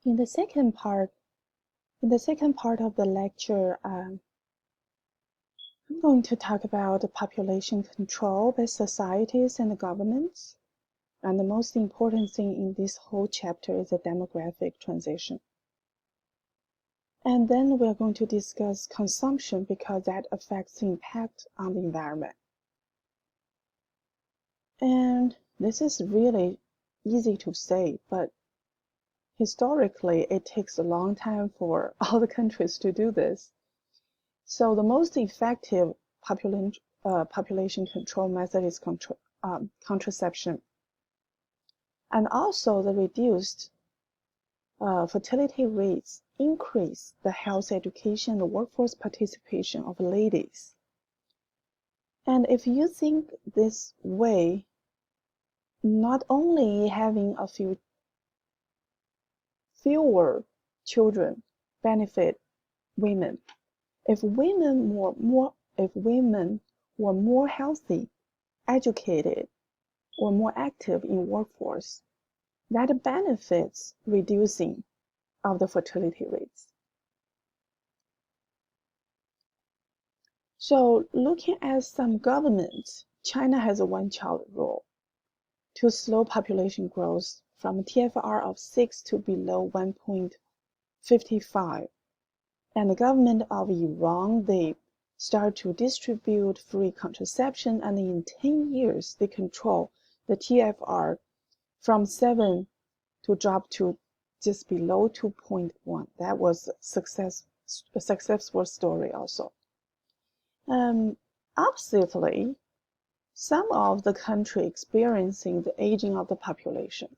In the second part of the lecture, I'm going to talk about population control by societies and governments. And the most important thing in this whole chapter is the demographic transition. And then we're going to discuss consumption because that affects the impact on the environment. And this is really easy to say, but historically, it takes a long time for all the countries to do this. So the most effective population control method is contraception. And also the reduced fertility rates increase the health education and workforce participation of ladies. And if you think this way, not only having fewer children benefit women, if women were more healthy, educated, or more active in workforce, that benefits reducing of the fertility rates. So looking at some governments, China has a one-child rule to slow population growth from a TFR of 6 to below 1.55. And the government of Iran, they start to distribute free contraception, and in 10 years, they control the TFR from 7 to drop to just below 2.1. That was a successful story also. Oppositely, some of the country experiencing the aging of the population,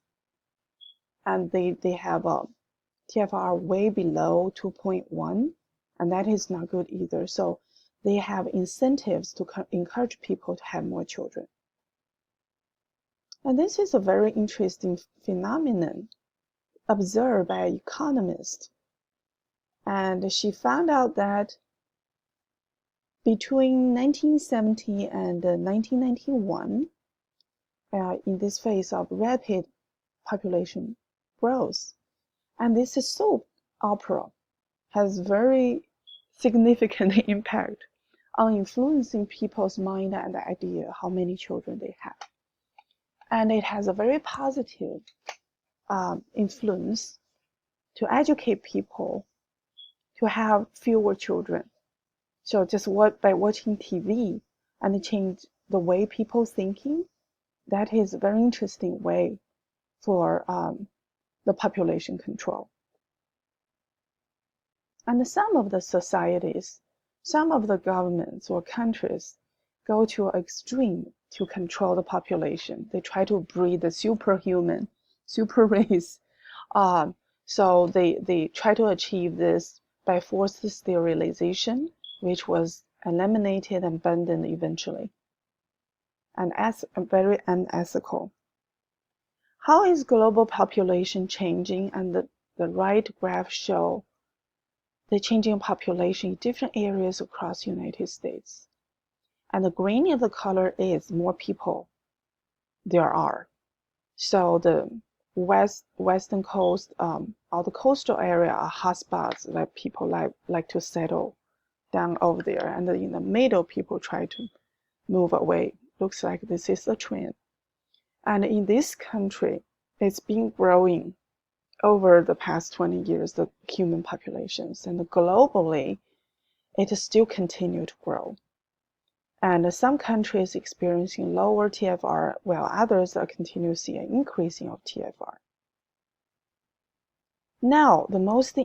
and they have a TFR way below 2.1, and that is not good either. So they have incentives to encourage people to have more children. And this is a very interesting phenomenon observed by an economist. And she found out that between 1970 and 1991, in this phase of rapid population growth, and this soap opera has very significant impact on influencing people's mind and the idea how many children they have. And it has a very positive influence to educate people to have fewer children. So just by watching TV and change the way people thinking, that is a very interesting way for the population control. And some of the societies, some of the governments or countries go to an extreme to control the population. They try to breed the superhuman, super race. So they try to achieve this by forced sterilization, which was eliminated and abandoned eventually, and very unethical. How is global population changing? And the right graph show the changing population in different areas across the United States. And the green of the color is more people there are. So the western coast, all the coastal area are hotspots that people like to settle down over there. And in the middle, people try to move away. Looks like this is a trend. And in this country, it's been growing over the past 20 years, the human populations, and globally, it still continues to grow. And some countries experiencing lower TFR, while others are continuing to see an increasing of TFR. Now, the most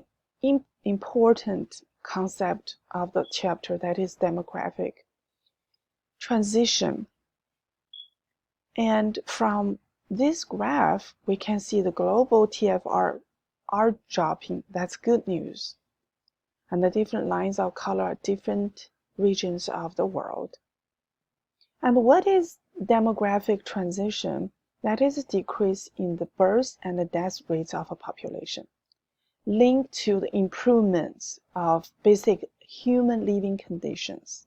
important concept of the chapter, that is demographic transition. And from this graph, we can see the global TFR are dropping. That's good news. And the different lines of color are different regions of the world. And what is demographic transition? That is a decrease in the birth and the death rates of a population, linked to the improvements of basic human living conditions.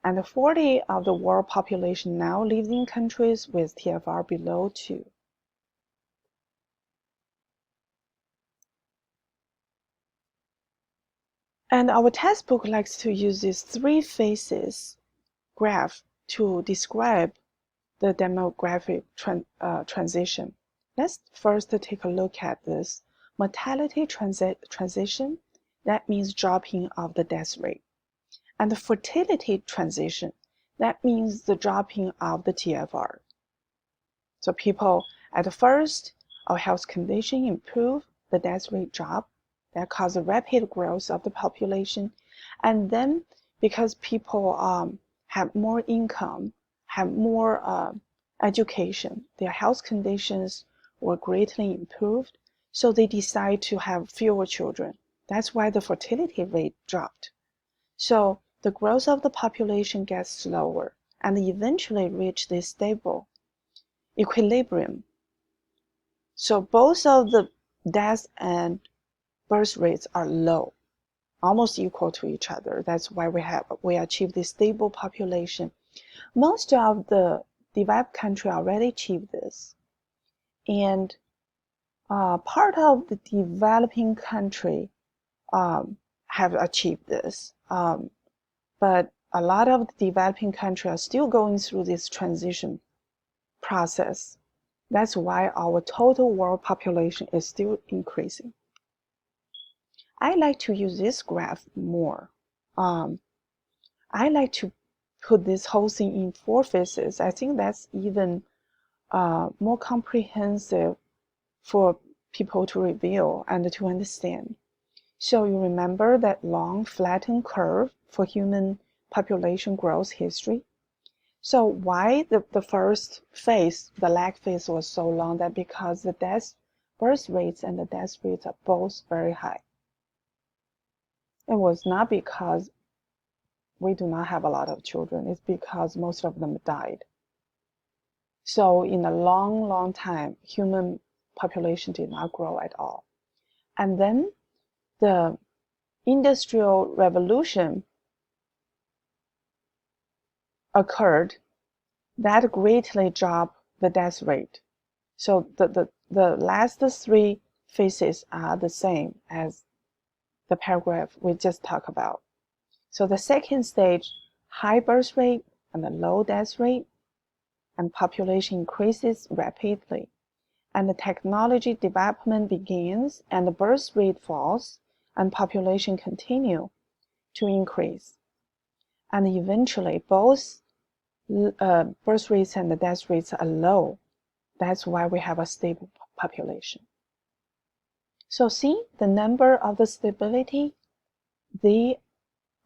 And 40% of the world population now lives in countries with TFR below 2. And our textbook likes to use these three phases graph to describe the demographic transition. Let's first take a look at this. Mortality transition, that means dropping of the death rate. And the fertility transition, that means the dropping of the TFR. So people at first, our health condition improve, the death rate drop. That causes rapid growth of the population. And then because people have more income, have more education, their health conditions were greatly improved. So they decide to have fewer children. That's why the fertility rate dropped. So the growth of the population gets slower and eventually reach this stable equilibrium. So both of the death and birth rates are low, almost equal to each other. That's why we achieve this stable population. Most of the developed country already achieved this, and part of the developing country have achieved this, but a lot of the developing countries are still going through this transition process. That's why our total world population is still increasing. I like to use this graph more. I like to put this whole thing in 4 phases. I think that's even more comprehensive for people to review and to understand. So you remember that long flattened curve for human population growth history? So why the first phase, the lag phase, was so long? That because the birth rates and the death rates are both very high. It was not because we do not have a lot of children. It's because most of them died. So in a long, long time, human population did not grow at all. And then the Industrial Revolution occurred that greatly dropped the death rate. So the last 3 phases are the same as the paragraph we just talked about. So the second stage, high birth rate and a low death rate, and population increases rapidly. And the technology development begins, and the birth rate falls, and population continue to increase. And eventually, both birth rates and the death rates are low. That's why we have a stable population. So see, the number of the stability, they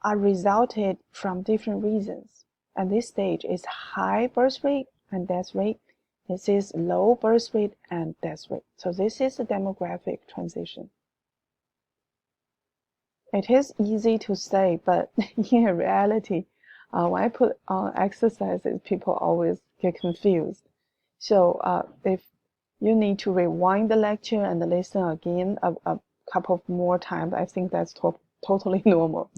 are resulted from different reasons. And this stage is high birth rate and death rate. This is low birth rate and death rate. So this is a demographic transition. It is easy to say, but in reality, when I put on exercises, people always get confused. So if you need to rewind the lecture and listen again a couple of more times, I think that's totally normal.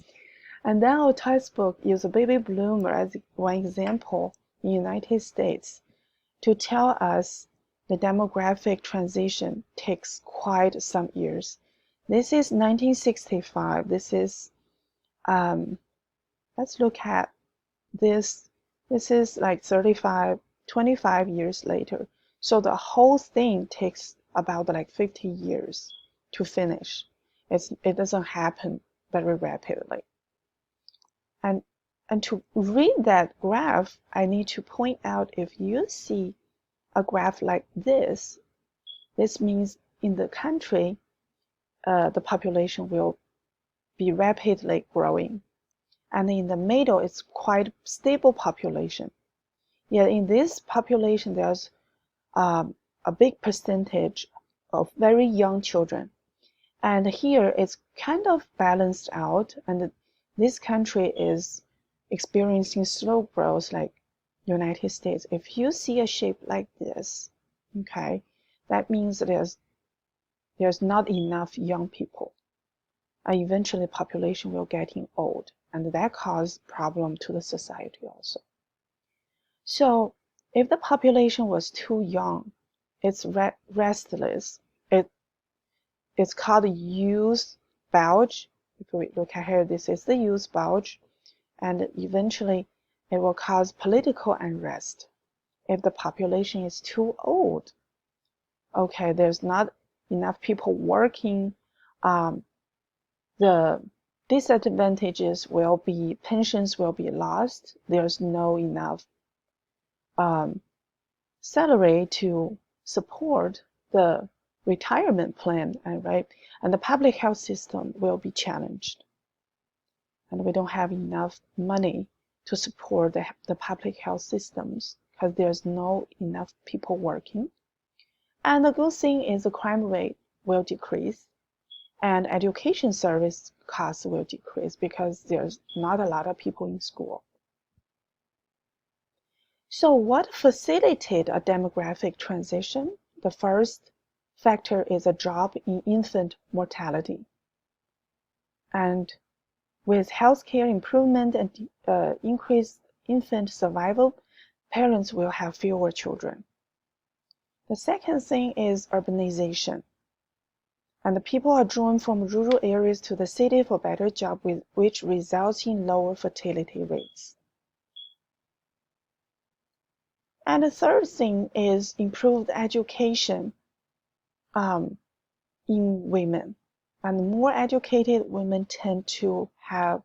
And then our textbook uses a baby boomer as one example in the United States to tell us the demographic transition takes quite some years. This is 1965. This is, let's look at this. This is like 25 years later. So the whole thing takes about like 50 years to finish. It doesn't happen very rapidly. And to read that graph, I need to point out, if you see a graph like this means in the country, the population will be rapidly growing. And in the middle, it's quite stable population. Yet in this population, there's a big percentage of very young children. And here it's kind of balanced out, and this country is experiencing slow growth like United States. If you see a shape like this, okay, that means there's not enough young people. And eventually population will getting old, and that causes problem to the society also. So if the population was too young, it's restless. It's called youth bulge, If we look at here, this is the youth bulge, and eventually it will cause political unrest. If the population is too old, okay, there's not enough people working, the disadvantages will be pensions will be lost. There's no enough salary to support the retirement plan, right? And the public health system will be challenged. And we don't have enough money to support the public health systems because there's no enough people working. And the good thing is the crime rate will decrease and education service costs will decrease because there's not a lot of people in school. So what facilitates a demographic transition? The first factor is a drop in infant mortality. And with healthcare improvement and increased infant survival, parents will have fewer children. The second thing is urbanization. And the people are drawn from rural areas to the city for better jobs, which results in lower fertility rates. And the third thing is improved education in women. And more educated women tend to have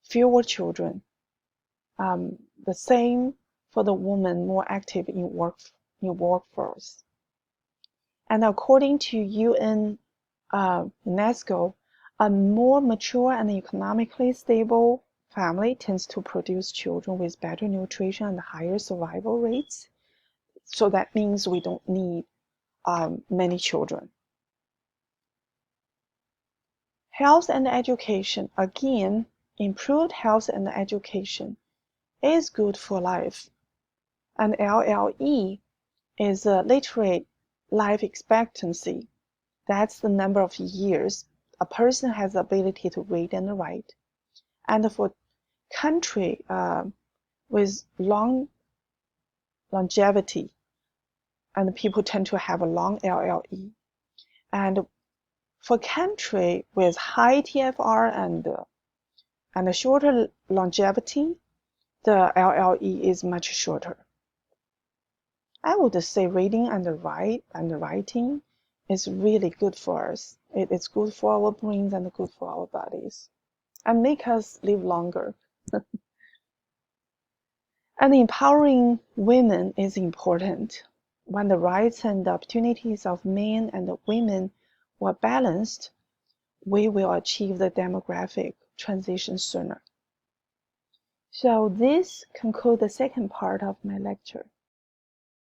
fewer children. The same for the woman more active in workforce. And according to UN UNESCO, a more mature and economically stable family tends to produce children with better nutrition and higher survival rates. So that means we don't need many children. Health and education. Again, improved health and education is good for life. And LLE is a literate life expectancy. That's the number of years a person has the ability to read and write. And for country with long longevity, and people tend to have a long LLE. And for country with high TFR and a shorter longevity, the LLE is much shorter. I would say reading and writing is really good for us. It's good for our brains and good for our bodies and make us live longer. And empowering women is important. When the rights and the opportunities of men and women were balanced, we will achieve the demographic transition sooner. So this concludes the second part of my lecture.